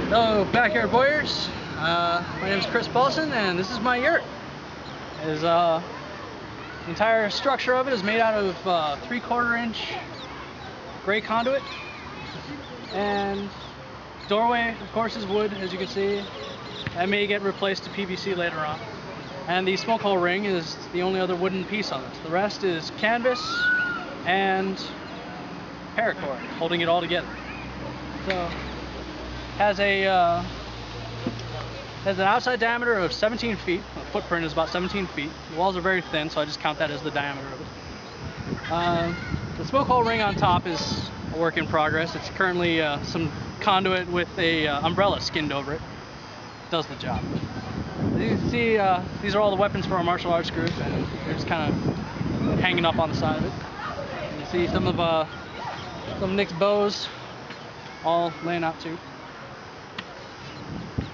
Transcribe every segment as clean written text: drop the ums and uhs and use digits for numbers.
Hello, backyard warriors. My name is Chris Paulson, and this is my yurt. The entire structure of it is made out of 3/4 inch gray conduit, and doorway, of course, is wood, as you can see. That may get replaced to PVC later on. And the smoke hole ring is the only other wooden piece on it. The rest is canvas and paracord holding it all together. So has an outside diameter of 17 feet. The footprint is about 17 feet. The walls are very thin, so I just count that as the diameter of it. The smoke hole ring on top is a work in progress. It's currently some conduit with a umbrella skinned over it. Does the job. As you can see, these are all the weapons for our martial arts group, and they're just kind of hanging up on the side of it. You see some of Nick's bows all laying out too.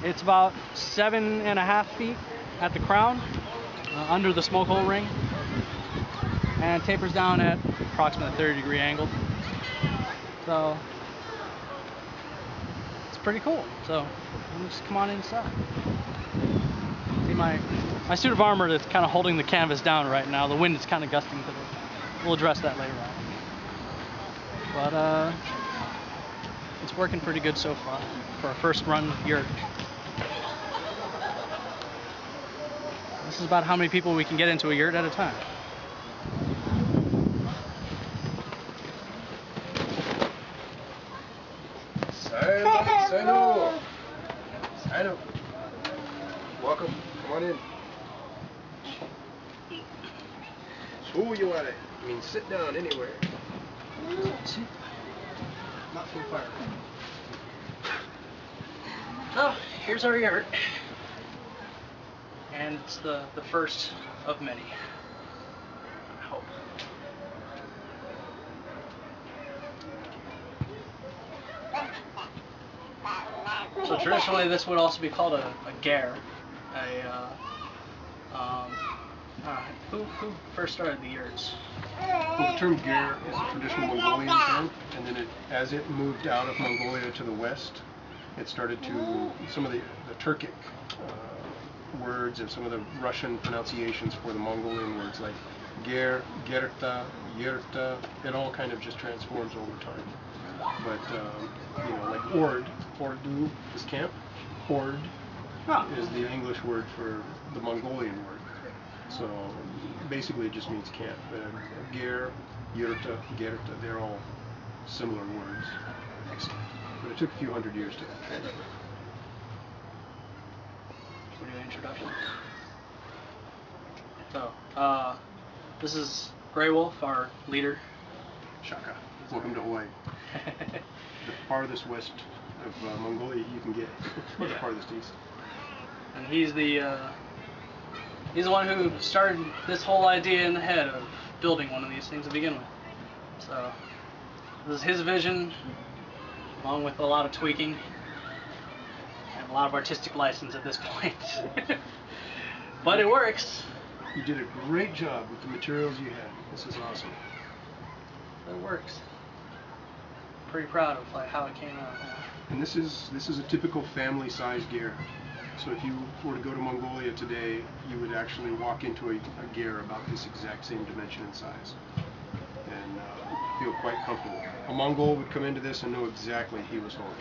It's about 7.5 feet at the crown, under the smoke hole ring, and tapers down at approximately a 30-degree angle. So it's pretty cool. So just come on inside. See my suit of armor that's kind of holding the canvas down right now. The wind is kind of gusting today. We'll address that later on. But it's working pretty good so far for our first run yurt. This is about how many people we can get into a yurt at a time. Sign up. Welcome. Come on in. So you want it? I mean, sit down anywhere. Not too far. So here's our yurt. And it's the first of many, I hope. So traditionally this would also be called a ger. Who first started the yurts? Well, the term ger is a traditional Mongolian term, and then as it moved out of Mongolia to the west, it started to, some of the Turkic words and some of the Russian pronunciations for the Mongolian words like ger, gerta, yurta, it all kind of just transforms over time. But like ordu is camp, hord is the English word for the Mongolian word. So basically it just means camp. Ger, yurta, gerta, they're all similar words. Excellent. But it took a few hundred years to translate. We'll do an introduction. So, this is Grey Wolf, our leader. Shaka. Welcome to Hawaii. The farthest west of Mongolia you can get, or the farthest east. And he's the one who started this whole idea in the head of building one of these things to begin with. So this is his vision, along with a lot of tweaking and a lot of artistic license at this point. But it works. You did a great job with the materials you had. This is awesome. It works. Pretty proud of how it came out. And this is a typical family-sized ger. So if you were to go to Mongolia today, you would actually walk into a ger about this exact same dimension and size, and feel quite comfortable. A Mongol would come into this and know exactly he was home.